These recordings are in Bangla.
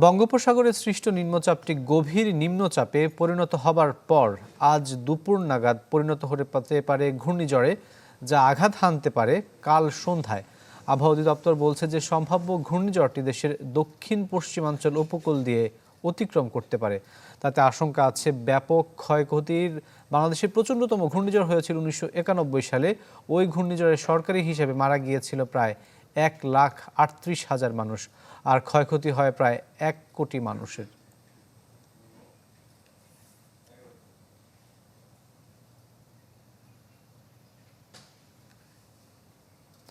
বঙ্গোপসাগরে সৃষ্ট নিম্নচাপটি গভীর নিম্নচাপে পরিণত হবার পর আজ দুপুর নাগাদ পরিণত হতে পারে ঘূর্ণিঝড়ে, যা আঘাত হানতে পারে কাল সন্ধ্যায়। আবহাওয়া অধিদপ্তর বলছে যে সম্ভাব্য ঘূর্ণিঝড়টি দেশের দক্ষিণ পশ্চিমাঞ্চল উপকূল দিয়ে অতিক্রম করতে পারে। তাতে আশঙ্কা আছে ব্যাপক ক্ষয়ক্ষতির। বাংলাদেশের প্রচণ্ডতম ঘূর্ণিঝড় হয়েছিল 1991 সালে। ওই ঘূর্ণিঝড়ের সরকারি হিসেবে মারা গিয়েছিল প্রায় 1,38,000 মানুষ, আর ক্ষয়ক্ষতি হয় প্রায় 1 কোটি মানুষের।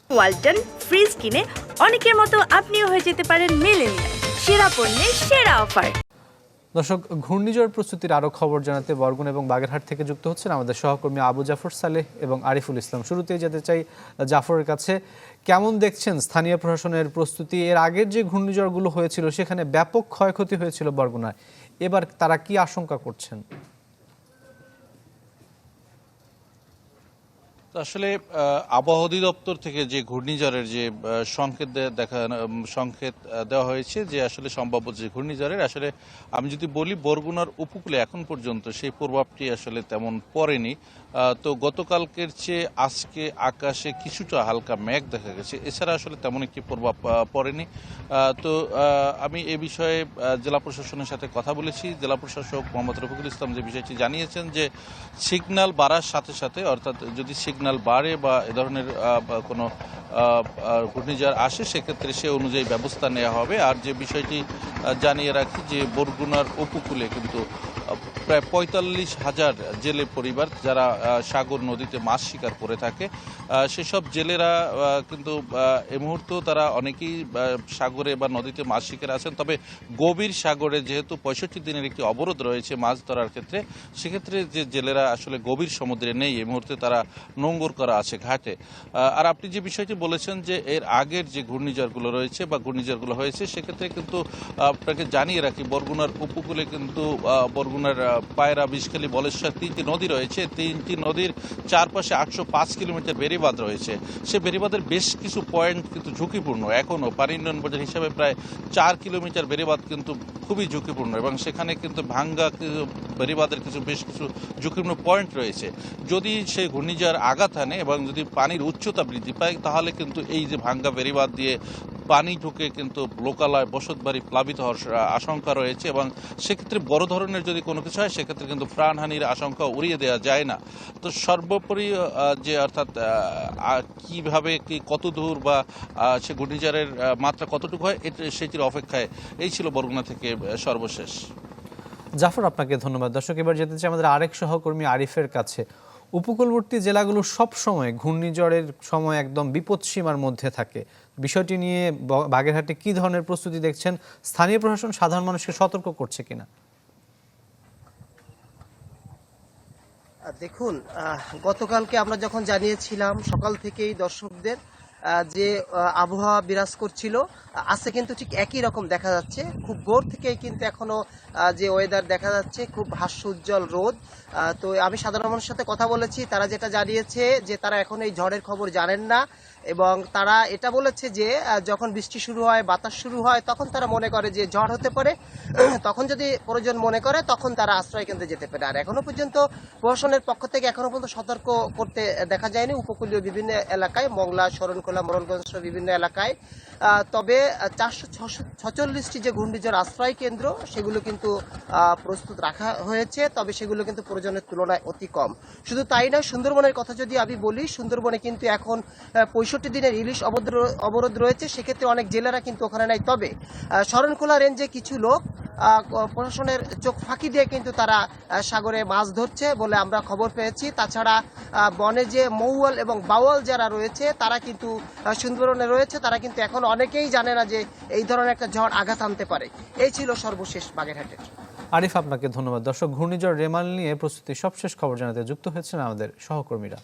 ওয়ালটন ফ্রিজ কিনে অনেকের মতো আপনিও হয়ে যেতে পারেন মিলেনিয়াল। সেরা পণ্যের সেরা অফার। দর্শক, ঘূর্ণিঝড় প্রস্তুতির আরো খবর জানাতে বরগুনা এবং বাগেরহাট থেকে যুক্ত হচ্ছেন আমাদের সহকর্মী আবু জাফর সালেহ এবং আরিফুল ইসলাম। শুরুতেই যেতে চাই জাফরের কাছে। কেমন দেখছেন স্থানীয় প্রশাসনের প্রস্তুতি? এর আগের যে ঘূর্ণিঝড়গুলো হয়েছিল সেখানে ব্যাপক ক্ষয়ক্ষতি হয়েছিল বরগুনায়, এবার তারা কি আশঙ্কা করছেন? আসলে আবহাওয়া অধিদপ্তর থেকে যে ঘূর্ণিঝড়ের যে সংকেত দেওয়া হয়েছে, যে আসলে সম্ভাব্য যে ঘূর্ণিঝড়ের, আসলে আমি যদি বলি বরগুনার উপকূলে এখন পর্যন্ত সেই প্রভাবটি আসলে তেমন পড়েনি। তো গতকালকের চেয়ে আজকে আকাশে কিছুটা হালকা মেঘ দেখা গেছে, এছাড়া আসলে তেমন একটি প্রভাব পড়েনি। তো আমি এ বিষয়ে জেলা প্রশাসনের সাথে কথা বলেছি। জেলা প্রশাসক মোহাম্মদ রফিকুল ইসলাম যে বিষয়টি জানিয়েছেন যে সিগন্যাল বাড়ার সাথে সাথে, অর্থাৎ যদি সিগন্যাল বাড়ে বা এ ধরনের কোনো ঘূর্ণিঝড় আসে, সেক্ষেত্রে সে অনুযায়ী ব্যবস্থা নেওয়া হবে। আর যে বিষয়টি জানিয়ে রাখি যে বরগুনার উপকূলে কিন্তু প্রায় 45,000 জেলে পরিবার যারা সাগর নদীতে মাছ শিকার করে থাকে, সেসব জেলেরা কিন্তু এই মুহূর্তেও তারা অনেকেই সাগরে বা নদীতে মাছ শিকার আছেন। তবে গভীর সাগরে যেহেতু 65 দিনের একটি অবরোধ রয়েছে মাছ ধরার ক্ষেত্রে, সেক্ষেত্রে যে জেলেরা আসলে গভীর সমুদ্রে নেই, এই মুহূর্তে তারা নোঙ্গর করা আছে ঘাটে। আর আপনি যে বিষয়টি বলেছেন যে এর আগের যে ঘূর্ণিঝড়গুলো রয়েছে বা ঘূর্ণিঝড়গুলো হয়েছে, সেক্ষেত্রে কিন্তু আপনাকে জানিয়ে রাখি বরগুনার উপকূলে কিন্তু বরগুনার পায়রা, বিষখালী, বলেশ্বর 3টি নদী রয়েছে। 3টি নদীর চারপাশে 805 কিলোমিটার বেড়িবাঁধ রয়েছে। সে বেড়িবাঁধের বেশ কিছু পয়েন্ট কিন্তু ঝুঁকিপূর্ণ। এখনও পানি উন্নয়ন বোর্ডের হিসাবে প্রায় 4 কিলোমিটার বেড়িবাঁধ কিন্তু খুবই ঝুঁকিপূর্ণ, এবং সেখানে কিন্তু ভাঙ্গা বেড়িবাঁধের বেশ কিছু ঝুঁকিপূর্ণ পয়েন্ট রয়েছে। যদি সেই ঘূর্ণিঝড় আঘাত হানে এবং যদি পানির উচ্চতা বৃদ্ধি পায়, তাহলে কিন্তু এই যে ভাঙ্গা বেড়িবাঁধ দিয়ে পানি ঢুকে কিন্তু লোকালয়, বসতবাড়ি প্লাবিত হওয়ার আশঙ্কা রয়েছে, এবং সেক্ষেত্রে বড় ধরনের যদি কোনো কিছু হয়, সেক্ষেত্রে কিন্তু প্রাণহানির আশঙ্কা উড়িয়ে দেওয়া যায় না। তো সর্বোপরি যে অর্থাৎ কিভাবে কত দূর বা সে ঘূর্ণিঝড়ের মাত্রা কতটুকু হয়, সেটির অপেক্ষায়। এই ছিল বরগুনা থেকে সর্বশেষ। জাফর, আপনাকে ধন্যবাদ। দর্শক, এবার যেতে চাই আমাদের আরেক সহকর্মী আরিফের কাছে। উপকূলবর্তী জেলাগুলো সব সময় ঘূর্ণিঝড়ের সময় একদম বিপদসীমার মধ্যে থাকে। বিষয়টি নিয়ে বাগেরহাটে কি ধরনের প্রস্তুতি দেখছেন? স্থানীয় প্রশাসন সাধারণ মানুষকে সতর্ক করছে কিনা? দেখুন, গতকালকে আমরা যখন জানিয়েছিলাম সকাল থেকেই দর্শকদের যে আবহাওয়া বিরাজ করছিল, আজকে কিন্তু ঠিক একই রকম দেখা যাচ্ছে। খুব ভোর থেকেই কিন্তু এখনো যে ওয়েদার দেখা যাচ্ছে, খুব হাস্য উজ্জ্বল রোদ। তো আমি সাধারণ মানুষের সাথে কথা বলেছি, তারা যেটা জানিয়েছে যে তারা এখন এই ঝড়ের খবর জানেন না, এবং তারা এটা বলেছে যে যখন বৃষ্টি শুরু হয়, বাতাস শুরু হয়, তখন তারা মনে করে যে ঝড় হতে পারে। তখন যদি প্রয়োজন মনে করে, তখন তারা আশ্রয় কেন্দ্রে যেতে পারে। আর এখনো পর্যন্ত প্রশাসনের পক্ষ থেকে এখনো পর্যন্ত সতর্ক করতে দেখা যায়নি উপকূলীয় বিভিন্ন এলাকায়, মংলা, শরণখোলা, মোড়লগঞ্জ সহ বিভিন্ন এলাকায়। তবে 446টি যে ঘূর্ণিঝড় আশ্রয় কেন্দ্র, সেগুলো কিন্তু প্রস্তুত রাখা হয়েছে, তবে সেগুলো কিন্তু প্রয়োজনের তুলনায় অতি কম। শুধু তাই নয়, সুন্দরবনের কথা যদি আমি বলি, সুন্দরবনে কিন্তু এখন 65 দিনের ইলিশ অবরোধ রয়েছে। সেক্ষেত্রে অনেক জেলেরা কিন্তু ওখানে নাই। তবে শরণখোলা রেঞ্জে কিছু লোক প্রশাসনের চোখ ফাঁকি দিয়ে কিন্তু তারা সাগরে মাছ ধরছে বলে আমরা খবর পেয়েছি। তাছাড়া বনে যে মৌয়াল এবং বাওয়াল যারা রয়েছে, তারা কিন্তু সুন্দরবনে রয়েছে, তারা কিন্তু এখন অনেকেই জানে না যে এই ধরনের একটা ঝড় আঘাত আনতে পারে। এই ছিল সর্বশেষ বাগেরহাটের। আরিফ, আপনাকে ধন্যবাদ। দর্শক, ঘূর্ণিঝড় রেমাল নিয়ে প্রস্তুতির সবশেষ খবর জানাতে যুক্ত হয়েছেন আমাদের সহকর্মীরা।